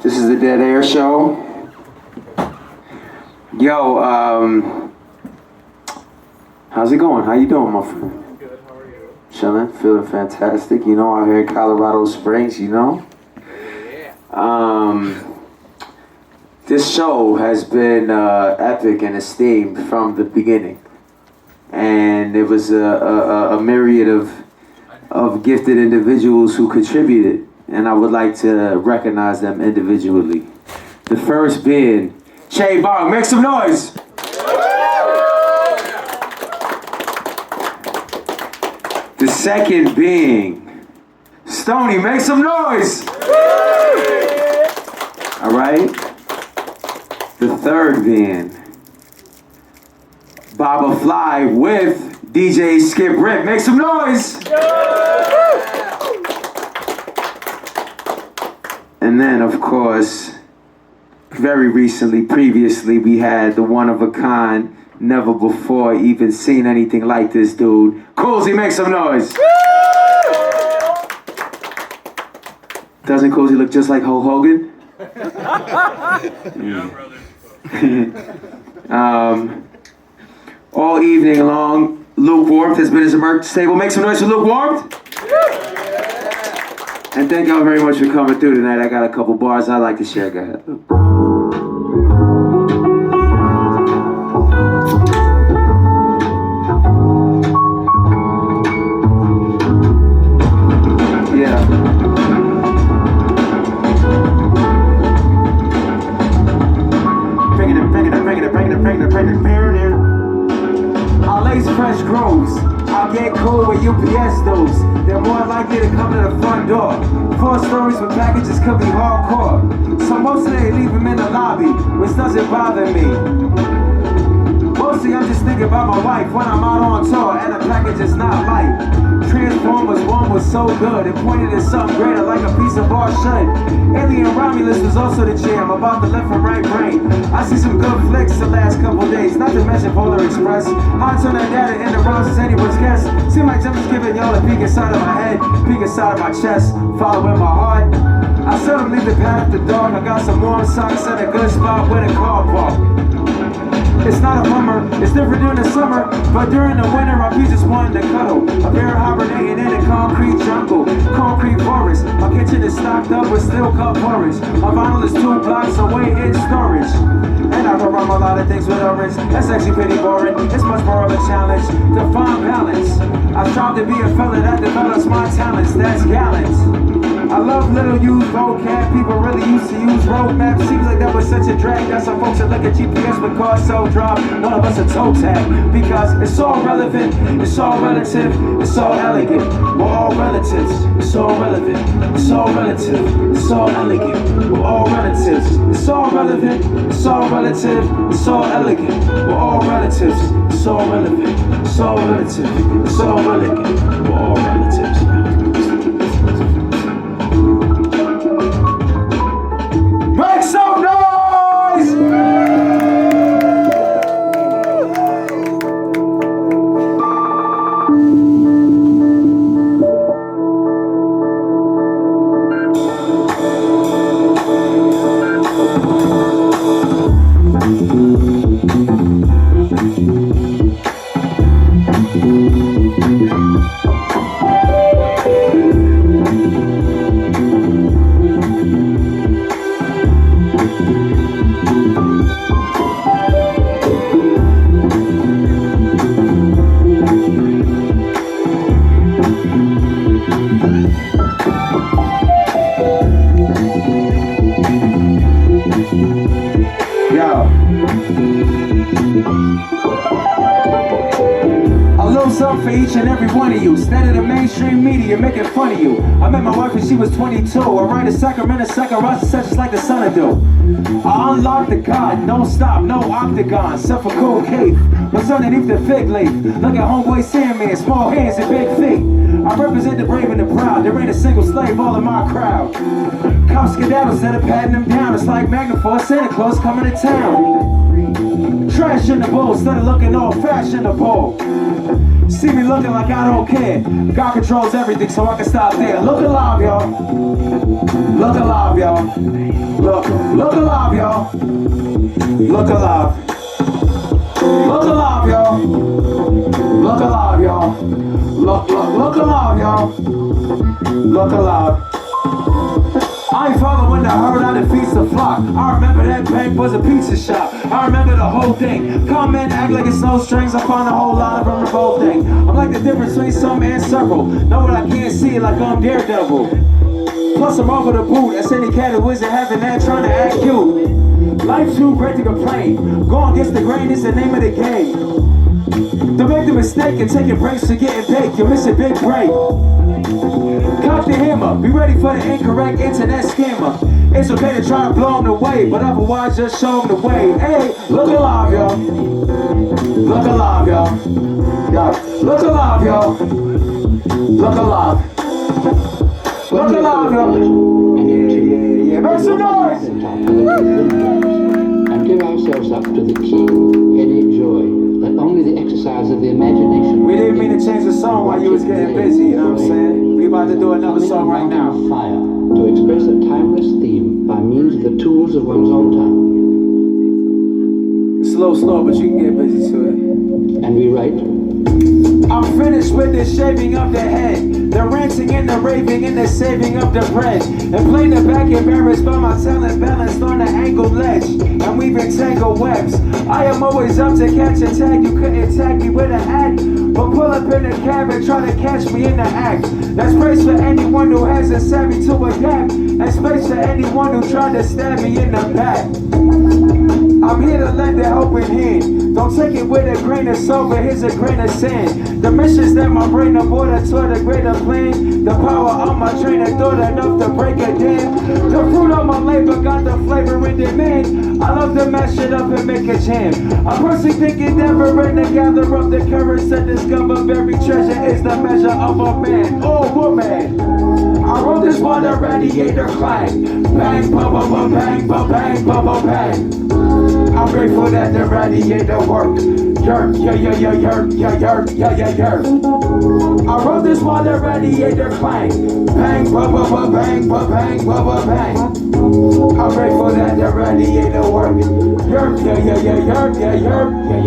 This is the Dead Air Show. Yo, how's it going? How you doing, my friend? Good, how are you? Chilling, feeling fantastic. You know, out here in Colorado Springs, you know? Yeah. This show has been epic and esteemed from the beginning. And it was a myriad of gifted individuals who contributed. And I would like to recognize them individually. The first being Che Bong, make some noise! The second being Stony, make some noise! Alright? The third being Baba Fly with DJ Skip Rip, make some noise! And then, of course, very recently, previously, we had the one-of-a-kind, never before even seen anything like this dude. Coolsy, make some noise! Doesn't Coolsy look just like Hulk Hogan? Yeah, brother. All evening long, Luke Warmth has been his merch table. Make some noise for Luke Warmth! And thank y'all very much for coming through tonight. I got a couple bars I'd like to share. Go ahead. Yeah. Bring it. Our lace fresh grows. I'll get cool with UPS those. They're more likely to come to the front door. 4 stories with packages could be hardcore. So mostly they leave them in the lobby, which doesn't bother me. Mostly I'm just thinking about my wife when I'm out on tour and the package is not light. Transformers 1 was so good, it pointed at something greater like a piece of art should. Alien Romulus was also the jam, about the left and right brain. I see some good flicks the last couple days, not to mention Polar Express. How I turn that data into rhymes is anyone's guess. Seem like I'm just giving y'all a peek inside of my head, peek inside of my chest, following my heart. I seldom leave the path after dark, I got some warm socks and a good spot with a car park. It's not a bummer, it's different during the summer, but during the winter I'll be just wanting to cuddle. A bear hibernating in a concrete jungle, concrete forest. My kitchen is stocked up with steel cup porridge. My vinyl is 2 blocks away in storage. And I can rhyme a lot of things with orange. That's actually pretty boring, it's much more of a challenge to find balance. I strive to be a fella that develops my talents, that's gallant. I love little used vocab, people really used to use road maps. Seems like that was such a drag, that's how folks that look at GPS with cars so drop. None of us a toe tag, because it's all relevant, it's all relative, it's all elegant. We're all relatives, it's all relevant, it's all relative, it's all elegant. We're all relatives, it's all relevant, it's all relative, it's all elegant. We're all relatives, it's all relevant, it's all relative, it's all elegant. We're all relatives. Make some noise! For each and every one of you, instead of the mainstream media making fun of you. I met my wife when she was 22. I write a sacrament, a second rush, such just like the son do. I unlocked the God, don't stop, no octagon, except for cold cave. What's underneath the fig leaf? Look at Homeboy Sandman, small hands and big feet. I represent the brave and the proud. There ain't a single slave all in my crowd. Cops skedaddle instead of patting them down. It's like Magnify Santa Claus coming to town. Trash in the bowl instead of looking all fashionable. see me looking like I don't care. God controls everything, so I can stop there. Look alive, y'all. Look alive, y'all. Look alive, y'all. Look alive. Look alive, y'all. Look alive, y'all. Look alive, y'all. Look alive. I ain't following the herd, I defeats the flock. I remember that bank was a pizza shop. I remember the whole thing. Come in, act like it's no strings. I find a whole lot from the whole thing. I'm like the difference between some and several. Know what I can't see like I'm Daredevil. Plus I'm over the boot. That's any cat who isn't having that trying to act cute. Life's too great to complain. Going against the grain is the name of the game. Don't make the mistake and taking breaks to getting baked. You're missing big break. Cock the hammer, be ready for the incorrect internet scammer. It's okay to try to blow them away, but otherwise just show them the way. Hey, look alive, y'all. Look alive, y'all. Look alive, y'all. Look alive. Look alive, y'all. Yeah. Make some noise! And give ourselves up to the keen, heady joy that only the exercise of the imagination. We didn't mean to change the song while you was getting busy, you know what I'm saying? We about to do another song right now. Fire to express a timeless theme by means of the tools of one's own tongue. Slow, but you can get busy to it. And we write. I'm finished with the shaving of the head, the ranting and the raving and the saving of the bread, and playing the back embarrassed by my talent balanced on the angled ledge, and weaving tangled webs. I am always up to catch a tag. You couldn't tag me with an act, but pull up in a cab and try to catch me in the act. That's praise for anyone who hasn't savvy to adapt, and space for anyone who tried to stab me in the back. I'm here to lend a helping hand. Don't take it with a grain of salt, but here's a grain of sand. The missions that my brain aborted toward a greater plan. The power of my train of thought enough to break a dam. The fruit of my labor got the flavor in demand. I love to mash it up and make a jam. I personally think it never rain to gather up the courage to discover buried treasure is the measure of a man or woman. I wrote this while the radiator clang. Bang, bubba, bang, bang, bubba, bang. I'm grateful that the radiator worked. Yerk, yeah. I wrote this while the radiator clang. Bang, bubba, bang, bang, bubba, bang. I'm grateful that the radiator worked. Yerk, yeah.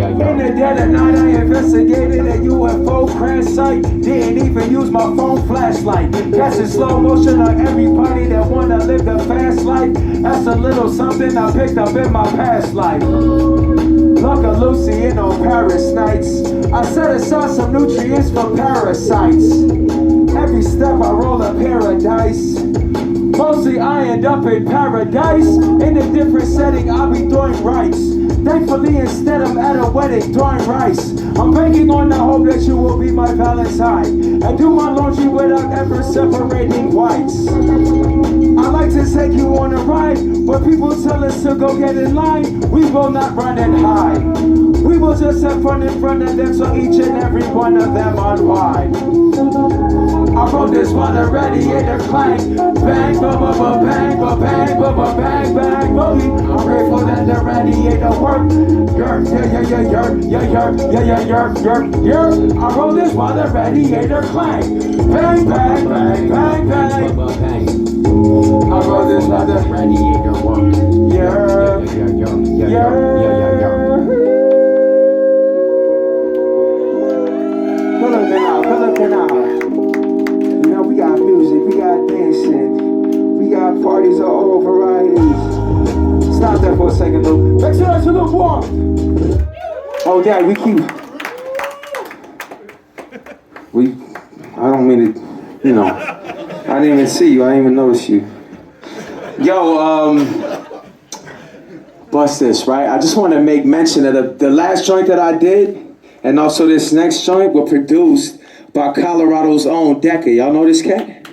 In the dead of night, I investigated a UFO crash site. Didn't even use my phone flashlight. Catching slow motion on everybody that wanna live the fast life. That's a little something I picked up in my past life. Luck of Lucy in on Paris nights. I set aside some nutrients for parasites. Every step I roll a paradise. Mostly I end up in paradise. In a different setting, I'll be doing rights. Thankfully, instead I'm at a wedding doing rice. I'm banking on the hope that you will be my Valentine and do my laundry without ever separating whites. I like to take you on a ride, but people tell us to go get in line. We will not run and hide. We will just have fun in front of them, so each and every one of them unwind. I wrote this while the radiator clang. Bang, bubba, bang, bang, bubba, bang, bang, boogie. I'm grateful that the radiator worked. Yerk, yeah. I wrote this while the radiator clang. Bang, bang, bang, bang, bang, bang. I wrote this while the radiator worked. Yeah. Good looking out. You know, we got music, we got dancing, we got parties of all varieties. Stop that for a second, Luke. Make sure that's a little warm. Oh, Dad, I don't mean to, I didn't even see you, I didn't even notice you. Yo, bust this, right? I just want to make mention of the last joint that I did, and also this next joint were produced by Colorado's own Decker. Y'all know this cat?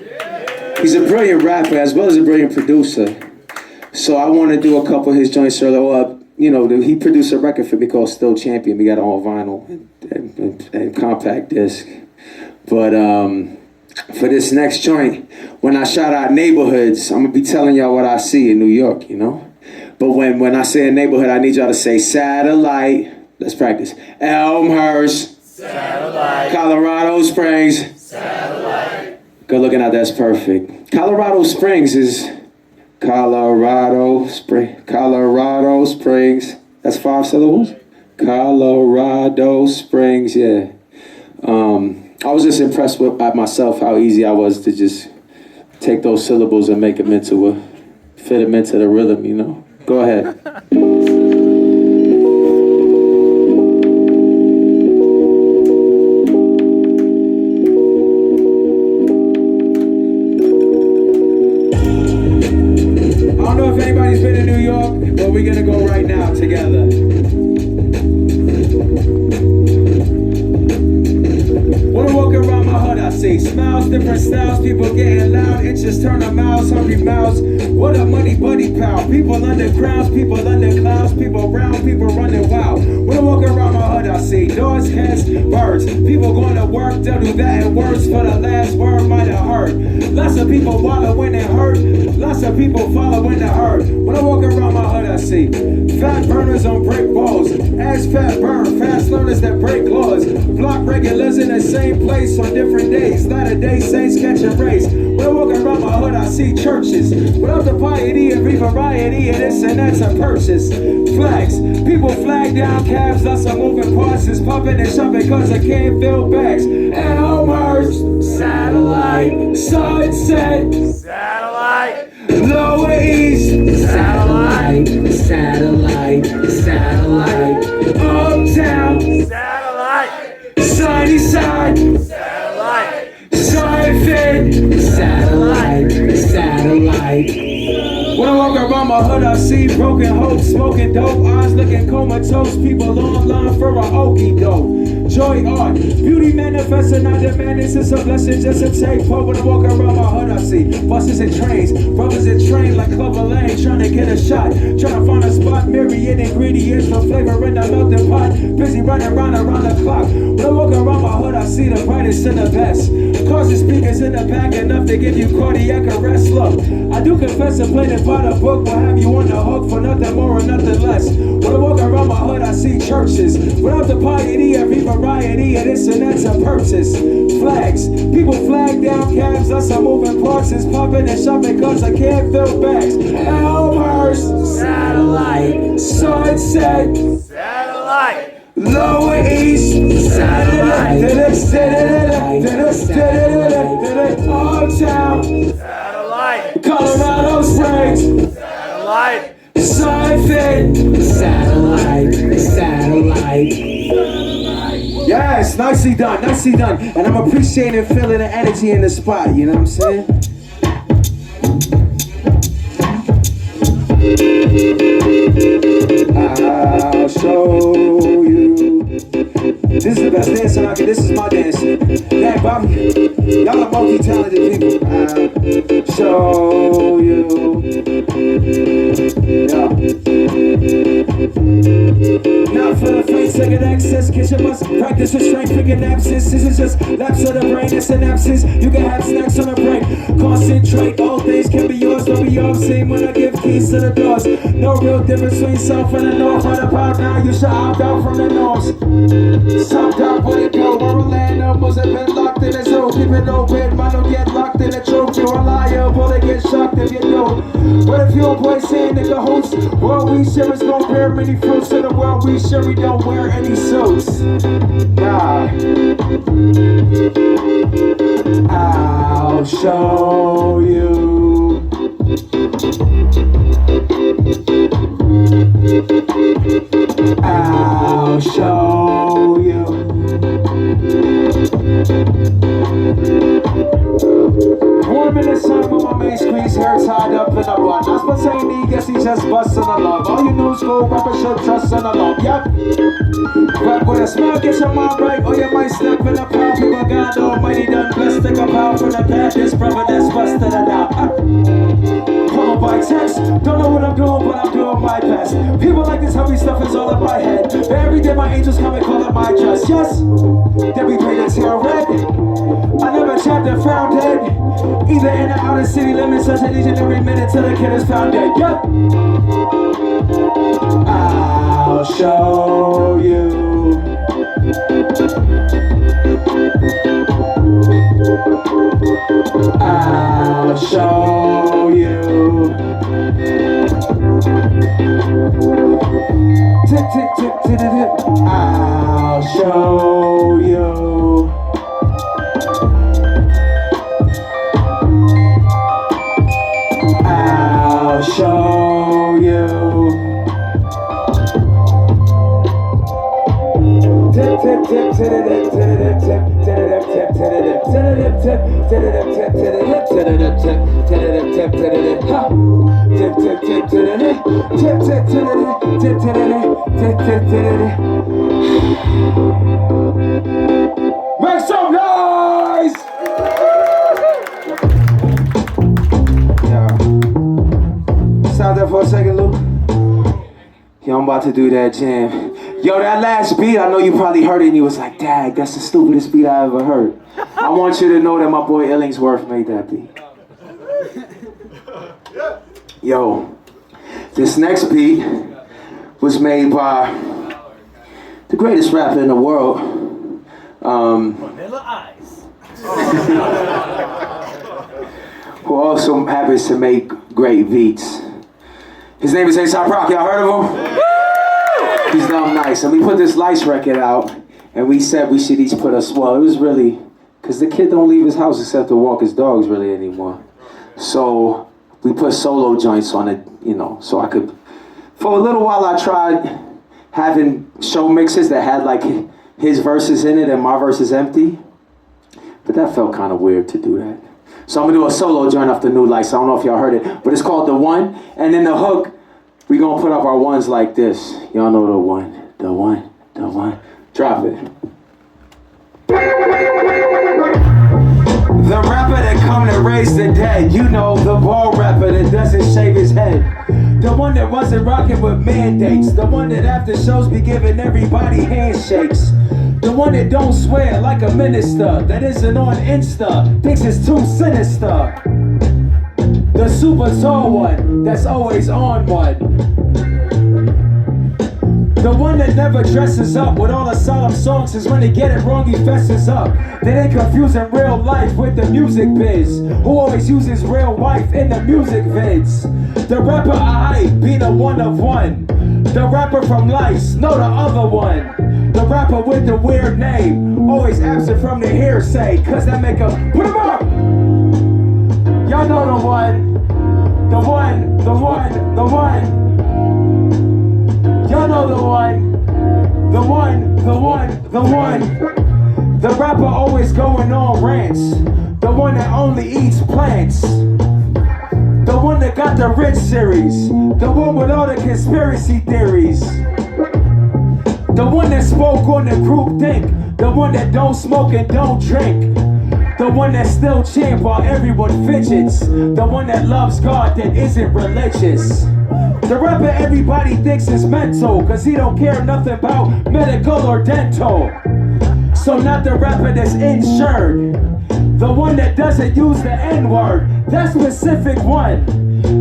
He's a brilliant rapper as well as a brilliant producer. So I want to do a couple of his joints solo up. He produced a record for me called Still Champion. We got it on vinyl and compact disc. But for this next joint, when I shout out neighborhoods, I'm going to be telling y'all what I see in New York, But when I say a neighborhood, I need y'all to say Satellite. Let's practice. Elmhurst. Satellite. Colorado Springs. Satellite. Good looking out, that's perfect. Colorado Springs is Colorado Springs. That's 5 syllables. Colorado Springs, yeah. I was just impressed with myself how easy I was to just take those syllables and make them fit them into the rhythm, you know? Go ahead. I don't know if anybody's been to New York, but we're gonna go right now together. Wanna walk around my hood, I see smiles, different styles, people getting loud, inches turn to miles, hungry mouths. What a money buddy pal, people under crowds, people under clouds, people round, people running wild. Wanna walk around my hood, I see doors, heads, birds, people going to work, they'll do that in words for the last word might have heard. Lots of people wallow when it hurt, lots of people following the herd. When I walk around my hood, I see fat burners on brick walls, as fat burn, fast learners that break laws, block regulars in the same place on different days, Latter-day Saints catching race. When I walk around my hood, I see churches, without the piety, every variety of this and that's a purchase. Flags, people flag down cabs, lots of moving parts, is pumping and shoving cause I can't fill bags. And homers, satellite, sunset, satellite. Lower East, satellite, satellite, satellite. Uptown, satellite. Sunny side, satellite. Surfing, satellite, satellite. When I walk around my hood, I see broken hopes, smoking dope, eyes looking comatose, people online for a okie doke. Joy art, beauty manifesting, I demand this is a blessing, just a take. But when I walk around my hood, I see buses and trains, brothers in train like Clover Lane, trying to get a shot, trying to find a spot, myriad ingredients for flavor in the melting pot, busy running around the clock. When I walk around my hood, I see the brightest and the best, cars and speakers in the back, enough to give you cardiac arrest. Look, I do confess and play it by the book, will have you on the hook for nothing more or nothing less. When I walk around my hood, I see churches, without the piety, every variety of this and that's a purchase. Flags, people flag down cabs, lots of moving parts, is popping and shoving cause I can't fill bags. Elmhurst, satellite, sunset, satellite. Lower East, satellite, uptown, satellite. Colorado Springs, satellite. Surfing, satellite, satellite. Yes, nicely done, nicely done. And I'm appreciating feeling the energy in the spot, you know what I'm saying? I'll show you. This is the best dance I can. This is my dance. Hey, Bobby, y'all are multi-talented people. I'll show you. Not for the faint, second access. Kitchen must practice restraint, figure absence. This is just lapse of the brain, it's an absence. You can have snacks on a break. Concentrate, all things can be yours, don't be yours. Same when I give keys to the doors. No real difference between south and the north. Right about now, you should opt out from the norms. Sucked up with it go. Orlando must have been locked in a zoo. Keep it open, man, don't get locked in a trope. You're a liar, bullet get shocked if you don't. What if your boy saying nigga host? World we share is gon' bear many fruits. In the world we share, we don't wear any suits. Nah. I'll show you. I'll show you. Warm in the sun with my main squeeze, hair tied up in a bun. Not spontaneous, guess he's just busting a love. All you new school rappers should trust in a love. Yup. Rap with a smile, get your mind right, or you might step in a pound. People God almighty done blessed, take a pound from the bad. This brother that's busted it out. Call by text, don't know what I'm doing, but I'm doing my best. People like this heavy stuff is all in my head. But every day my angels come and call it my dress. Yes, then we pray this here red. I never trapped and found dead, either in the outer city limits, such an each and every minute till the kid is found dead. Yep. I'll show you. I'll show you. Tip, tip, tip, tip, tip. I'll show you. I'll show you. Tip, tip, tip, tip, tip, tip, tip, tip, tip, tip, tip, tip, make some noise! Yeah. Stop there for a second, Luke. Yo, I'm about to do that jam. Yo, that last beat, I know you probably heard it and you was like, dang, that's the stupidest beat I ever heard. I want you to know that my boy Illingsworth made that beat. Yo, this next beat was made by the greatest rapper in the world. Vanilla Ice. Who also happens to make great beats. His name is A$AP Rock, y'all heard of him? He's damn nice. And we put this Lights record out, and we said we should each put it was really, because the kid don't leave his house except to walk his dogs really anymore. So we put solo joints on it, you know, so I could, for a little while I tried having show mixes that had like his verses in it and my verses empty, but that felt kind of weird to do that. So I'm gonna do a solo joint off the new Lights. I don't know if y'all heard it, but it's called The One, and in the hook, we gonna put up our ones like this. Y'all know the one, the one, the one. Drop it. The rapper that come to raise the dead. You know, the ball rapper that doesn't shave his head. The one that wasn't rocking with mandates. The one that after shows be giving everybody handshakes. The one that don't swear like a minister. That isn't on Insta. Thinks it's too sinister. The super tall one, that's always on one. The one that never dresses up with all the solemn songs is when they get it wrong, he fesses up. They ain't confusing real life with the music biz, who always uses real wife in the music vids. The rapper I be the one of one. The rapper from Lights, no the other one. The rapper with the weird name, always absent from the hearsay, cause that make him put him up. Y'all know the one. The one, the one, the one. Y'all know the one. The one, the one, the one. The rapper always going on rants. The one that only eats plants. The one that got the Rich series. The one with all the conspiracy theories. The one that spoke on the group think. The one that don't smoke and don't drink. The one that still chant while everyone fidgets. The one that loves God that isn't religious. The rapper everybody thinks is mental, cause he don't care nothing about medical or dental. So not the rapper that's insured. The one that doesn't use the N-word. That specific one.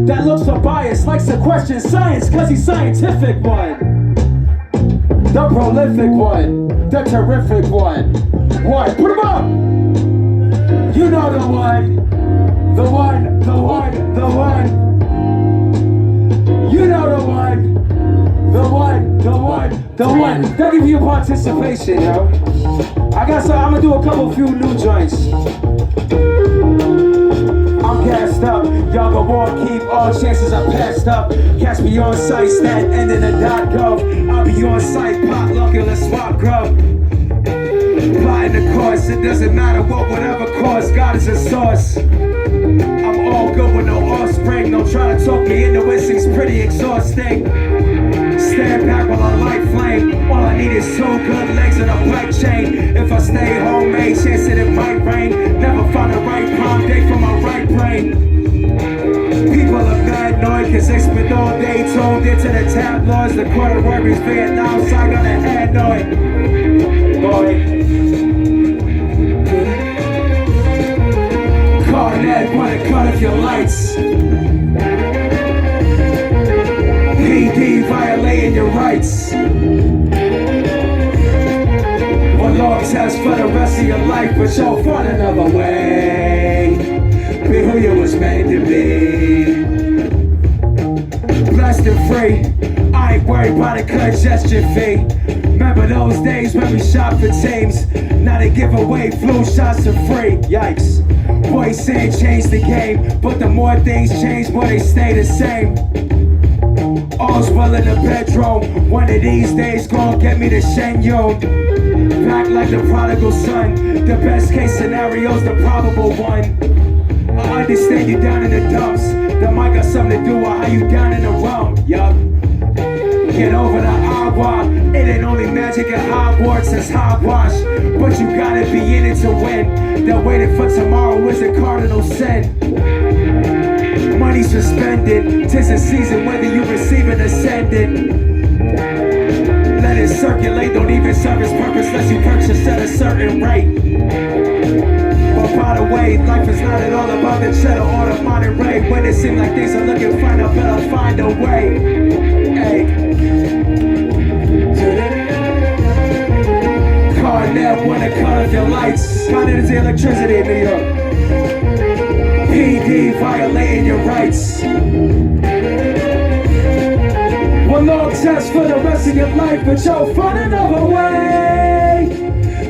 That looks so biased, likes to question science cause he's scientific one. The prolific one. The terrific one. One, put him up! You know the one, the one, the one, the one. You know the one, the one, the one, the one. Thank you for your participation, yo. I'm gonna do a few new joints. I'm gassed up, y'all go war, keep all chances are passed up. Catch me on site, stat, ending the .gov. I'll be on site, pop, lucky, let's swap grub. Applying the course, it doesn't matter what, whatever course, God is a source. I'm all good with no offspring, don't try to talk me into it, seems pretty exhausting. Stand back while I light flame, all I need is 2 good legs and a black chain. If I stay homemade, chance that it might rain, never find the right palm day for my right brain. People are mad annoyed cause they spend all day tuned into the tabloids. The quarter worries Vietnam, so I got a head on. Boy. Cornet, wanna cut off your lights. PD violating your rights. One long test for the rest of your life, but you'll find another way. Be who you was made to be. Blessed and free, I ain't worried about a congestion fee. Remember those days when we shot for teams? Now they give away flu shots for free. Yikes. Boys saying change the game, but the more things change, more they stay the same. All's well in the bedroom. One of these days gon' get me to Shenyang. Back like the prodigal son. The best case scenario's the probable one. I understand you down in the dumps. That might got something to do with how you down in the rum. Yup. Get over the agua. It ain't only magic at Hogwarts, it's hogwash. But you gotta be in it to win. That waiting for tomorrow is a cardinal sin. Money suspended, 'tis a season whether you receiving or sending. Let it circulate, don't even serve its purpose unless you purchase at a certain rate. But by the way, life is not at all about the cheddar or the Monterey. When it seems like things are looking fine, I better find a way. Hey. Carnet wanna cut off your lights. Carnet is the electricity in New York. PD violating your rights. One long test for the rest of your life, but you'll find another way.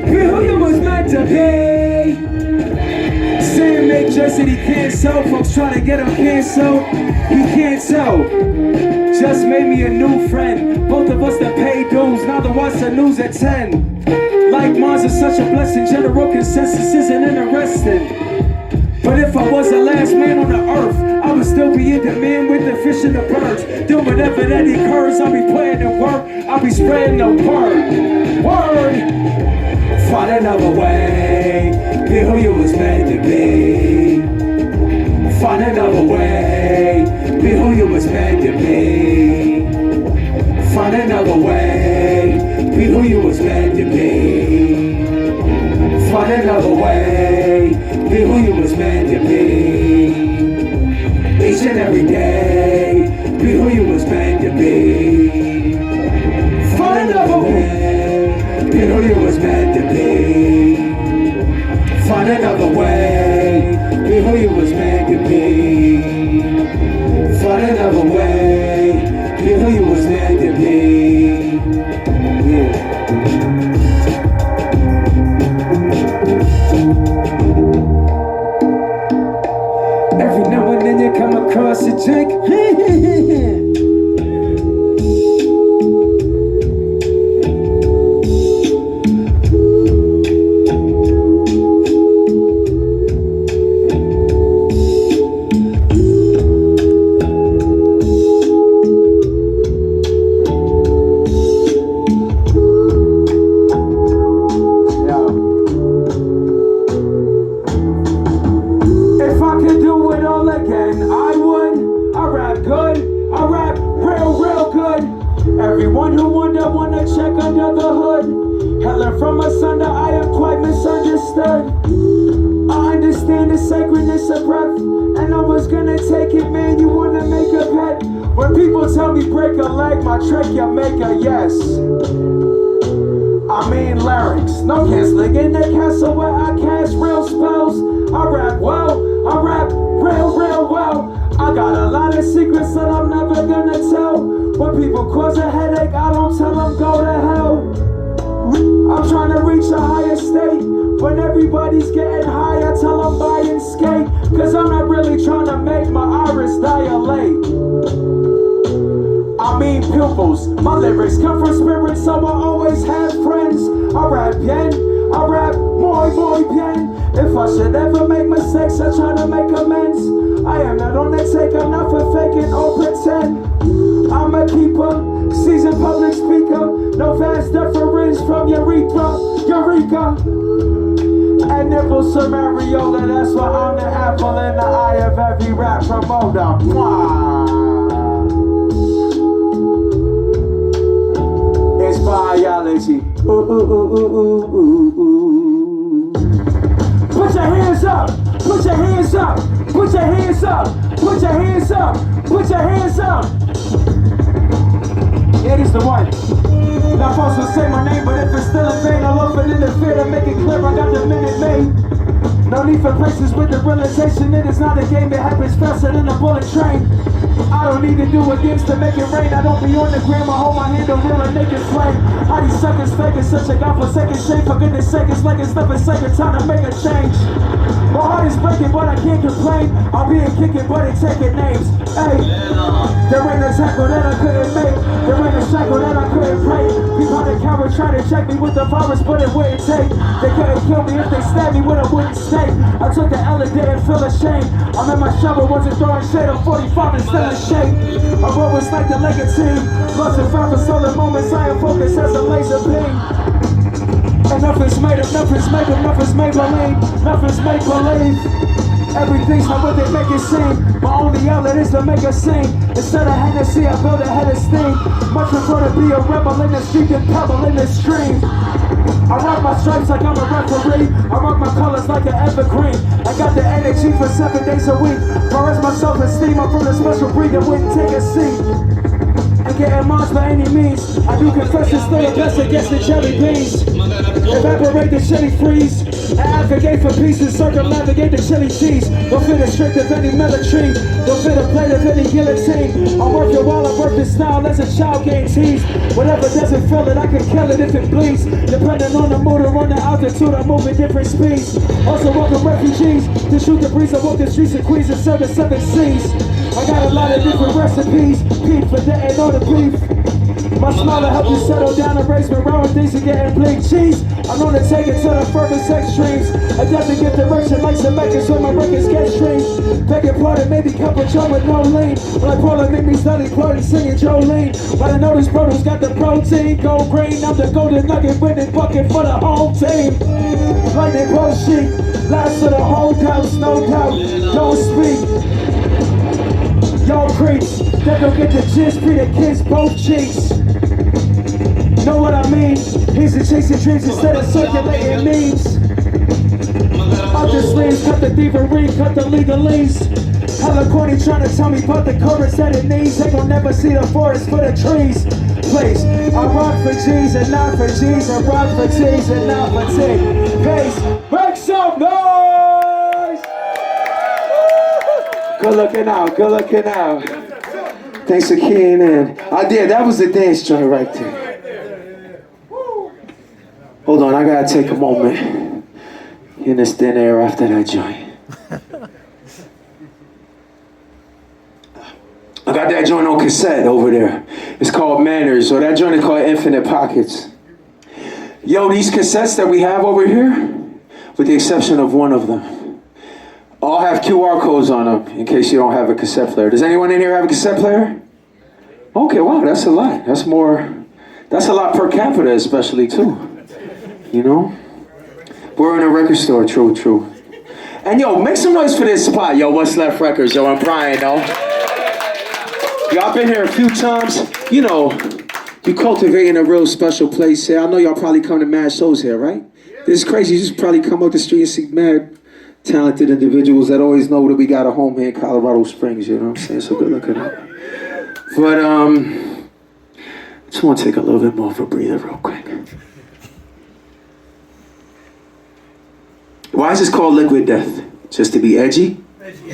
Be who you was meant to be. Saying make Jersey he can't sell. Folks trying to get him canceled. He can't tell. Just made me a new friend. Both of us that pay dues. Now the watch the news at 10. Like Mars is such a blessing. General consensus isn't interesting. But if I was the last man on the earth, I would still be in demand with the fish and the birds. Do whatever that occurs, I'll be playing the work, I'll be spreading the word. Word! Find another way, be who you was meant to be. Find another way, be who you was meant to be. Find another way, be who you was meant to be. Find another way, be who you was meant to be. Each and every day, be who you was meant to be. Find another way, be who you was meant to be. Find another way, be who you was meant to be. Find another way, be who you was meant to be. Yeah. Every now and then you come across a chick. Everyone who wanna check under the hood. Helen from asunder, I am quite misunderstood. I understand the sacredness of breath, and I was gonna take it, man, you wanna make a bet. When people tell me break a leg, my trick, you make a yes. I mean larynx, no canceling in the castle where I cast real spells. I rap well, I rap real well. I got a lot of secrets that I'm never gonna tell. When people cause a headache, I don't tell them go to hell. I'm trying to reach a higher state. When everybody's getting high, I tell them buy and skate. Cause I'm not really trying to make my iris dilate. I mean pupils, my lyrics come from spirit, so I always have friends. I rap bien, I rap muy bien. If I should ever make mistakes, I try to make amends. I am not on the take, I'm not for faking or pretend. I'm a keeper, seasoned public speaker. No vast deference from Eureka. And nipples to Mariola, that's why I'm the apple in the eye of every rap promoter. Mwah. It's biology. Ooh, ooh, ooh, ooh, ooh, ooh, ooh. Put your hands up, put your hands up, put your hands up, put your hands up, put your hands up. It is the one. Not supposed to say my name, but if it's still in vain, I'll offer it in fear to make it clear I got the minute made. No need for places with the realization it is not a game, it happens faster than a bullet train. I don't need to do against to make it rain. I don't be on the gram, I hold my hand on real and naked flame. How these suckers fake is such a godforsaken shame. For goodness sake, it's like it's never sacred time to make a change. My heart is breaking, but I can't complain. I'll be a kicking, but it taking names. Hey, there ain't a tackle that I couldn't make. There ain't a shackle that I couldn't break. Behind the camera trying to check me with the virus, but it wouldn't take. They couldn't kill me if they stabbed me with a wooden stake. I took the L and didn't feel ashamed. I'm in my shovel, wasn't throwing shade. I'm 45 and still in shape. I wrote was like the Laker team. Lost and found for stolen moments. I am focused as a laser beam. And nothing's made up, nothing's made up, nothing's made believe. Nothing's make believe. Everything's not what they make it seem. My only outlet is to make a scene. Instead of Hennessy, I build a head of steam. Much prefer to be a rebel in the street than pebble in the stream. I rock my stripes like I'm a referee. I rock my colors like an evergreen. I got the energy for 7 days a week. Caress my self-esteem, I'm from a special breed that wouldn't take a seat. And getting mines by any means. I do confess to stay the best against the jelly beans. Evaporate the chili freeze. And advocate for peace and circumnavigate the chili cheese. Don't fit the strict of any military. Don't fit a plate of any guillotine. I'll work it while I work the style as a child game tease. Whatever doesn't feel it, I can kill it if it bleeds. Depending on the mood or on the altitude, I move at different speeds. Also welcome refugees to shoot the breeze. I walk the streets of Queens and serve the 7 seas. I got a lot of different recipes. Peep for that and all the beef. My smile will help you settle down and raise morale when things are getting bleak. Cheese, I'm known to take it to the furthest extremes. Adapt to get direction like some makers when my records get streamed. Begging pardon, maybe cup of joe with no lean. When I pull it, make me study plotting, singing Jolene. But I know this produce got the protein. Gold green, I'm the golden nugget winning bucket for the home team. Like they post sheet, last of the holdouts, no doubt. Don't speak. Y'all creeps that don't get the gist, free the kids both cheeks. Know what I mean? Here's the chasing dreams instead of circulating memes. Out the sleeves, cut the thievery, cut the legalese. Hella corny trying to tell me about the chorus that it needs. They gon' never see the forest for the trees. Place, I rock for G's and not for G's. I rock for T's and not for T. Pace, make some noise! Good looking out, good looking out. Thanks for keying in. I did, that was the dance joint right there. Hold on, I gotta take a moment in this thin air after that joint. I got that joint on cassette over there. It's called Manners, or that joint is called Infinite Pockets. Yo, these cassettes that we have over here, with the exception of one of them, all have QR codes on them in case you don't have a cassette player. Does anyone in here have a cassette player? Okay, wow, that's a lot. That's a lot per capita especially too. You know? We're in a record store, true. And yo, make some noise for this spot. Yo, What's Left Records. Yo, I'm Brian, though. Yo, I've been here a few times. You know, you cultivating a real special place here. I know y'all probably come to mad shows here, right? This is crazy. You just probably come up the street and see mad talented individuals that always know that we got a home here in Colorado Springs, you know what I'm saying? So good looking out. But, just want to take a little bit more of a breather real quick. Why is this called Liquid Death? Just to be edgy?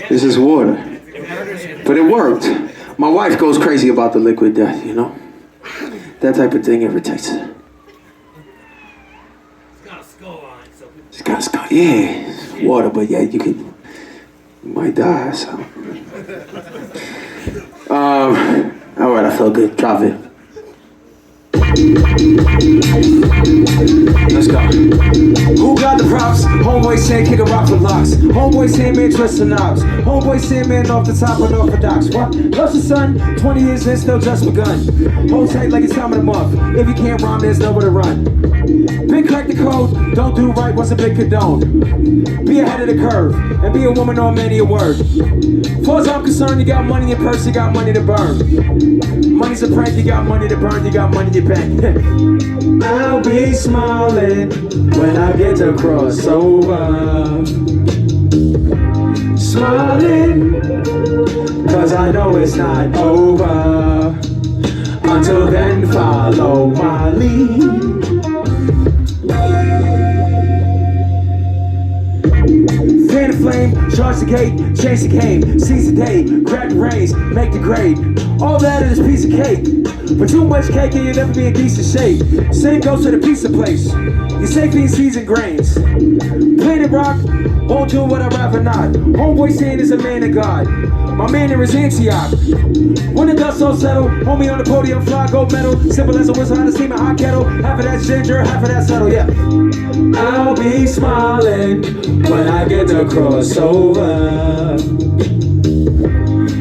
This is water. But it worked. My wife goes crazy about the liquid death, you know? That type of thing irritates her. It's got a skull on it, so... It's got a skull, yeah. It's water, but yeah, you might die, so... Alright, I feel good. Drop it. Let's go. Who got the props? Homeboy saying kick a rock with locks. Homeboy Sandman twisting knobs. Homeboy Sandman off the top of Orthodox. What? Loves your son, 20 years in, still just begun. Hold tight like it's time of the month. If you can't rhyme, there's nowhere to run. Big crack the code, don't do right, what's a big condone? Be ahead of the curve, and be a woman or a man of your word. Far as I'm concerned, you got money in purse, you got money to burn. Money's a prank, you got money to burn, you got money to bank. I'll be smiling when I get to cross over. Smiling, cause I know it's not over. Until then, follow my lead. Fan the flame, charge the gate, change the game, seize the day, grab the reins, make the grade. All that is a piece of cake. But too much cake and you'll never be in decent shape. Same goes to the pizza place. You're safely in seasoned grains. Planet Rock, won't do what I'd rather not. Homeboy saying is a man of God. My man there is Antioch. When the dust all settle, homie on the podium, fly gold medal. Simple as a whistle, how to steam a hot kettle. Half of that ginger, half of that settle, yeah. I'll be smiling when I get to cross over.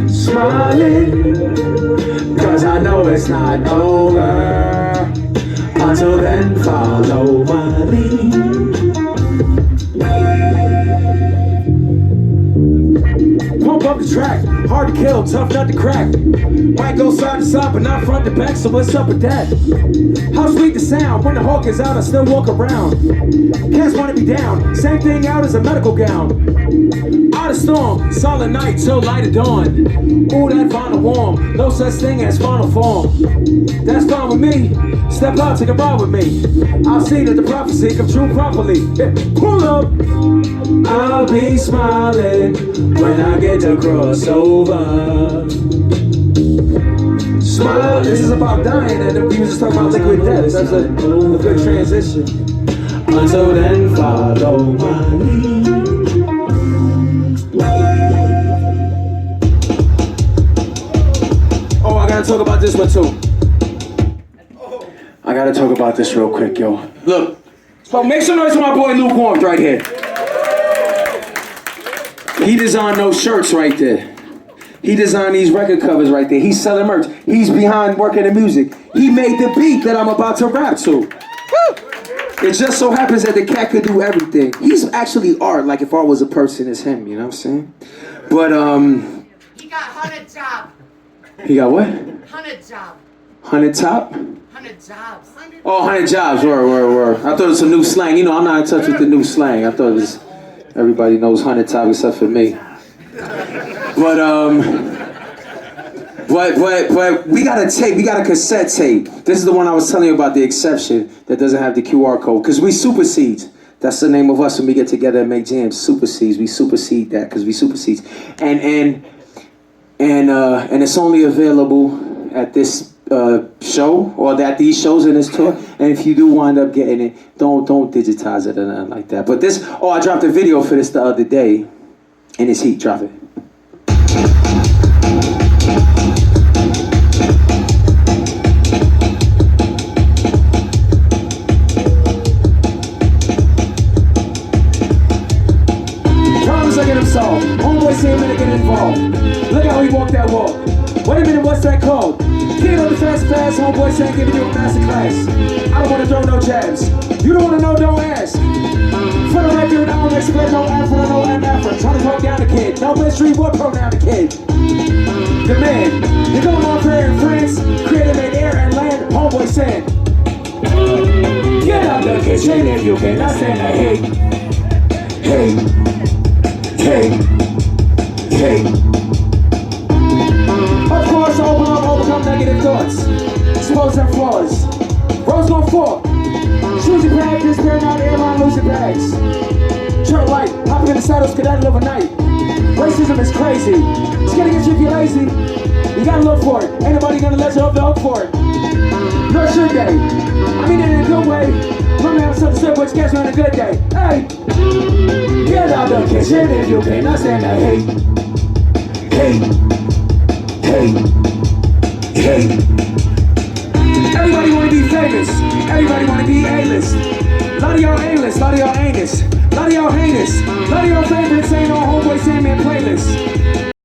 Smiling, cause I know it's not over. Until then, follow my lead. Pump up the track, hard to kill, tough nut to crack. Might go side to side, but not front to back, so what's up with that? How sweet the sound, when the hawk is out, I still walk around. Cats wanna be down, same thing out as a medical gown. Out of storm, solid night till light of dawn. Ooh, that final warm, no such thing as final form. That's fine with me, step out, take a ride with me. I'll see that the prophecy come true properly. Yeah, pull up. I'll be smiling when I get to cross over. Smile, this is about dying, and we was just talking about liquid death. That's a good transition. Until then, follow my lead. Oh, I gotta talk about this one too. I gotta talk about this real quick, yo. Look, so make some noise for my boy Lukewarm right here. He designed those shirts right there. He designed these record covers right there. He's selling merch. He's behind working the music. He made the beat that I'm about to rap to. Woo! It just so happens that the cat could do everything. He's actually art, like if art was a person, it's him, you know what I'm saying? But, He got 100 job. he got what? 100 job. 100 top? 100 jobs. Oh, 100 jobs, word. I thought it was some new slang. You know, I'm not in touch with the new slang. I thought it was, everybody knows 100 top except for me. But we got a tape, we got a cassette tape. This is the one I was telling you about, the exception that doesn't have the QR code. Because we supersedes. That's the name of us when we get together and make jams. Supersedes. We supersede that because we supersedes. And it's only available at this show or at these shows in this tour. And if you do wind up getting it, don't digitize it or nothing like that. But this, I dropped a video for this the other day. And it's heat, drop it. Problems I get him solved. Homeboy Sandman to get involved. Look how he walked that walk. Wait a minute, what's that called? Can't on the fast, homeboy saying giving you a master class. I don't wanna throw no jabs. You don't wanna know, don't ask. For the record, I don't expect no afro, no MF. Trying to talk down the kid. No mystery, what pronoun the kid? The man. You're going on prayer in France. Creative in air and land. Homeboy saying, get out the kitchen if you cannot stand the hate. Hey. Of course, overcome negative thoughts. Expose their flaws. Rose gon' fall. Choosing practice, carrying out airline losing bags. Turn light, hopping in the saddle, skedaddle overnight. Racism is crazy. It's gonna get you if you're lazy. You gotta look for it. Ain't nobody gonna let you off the hook for it. Nor should they. I mean it in a good way. Learn how to set the sandwich, catch me on a good day. Hey! Get out the kitchen if you cannot stand the hate. Hey. Everybody wanna be famous. Everybody wanna be A-list. Lot of y'all A-list, lot of y'all anus. Lot of y'all heinous. Lot of y'all favorites ain't on Homeboy Sandman playlist.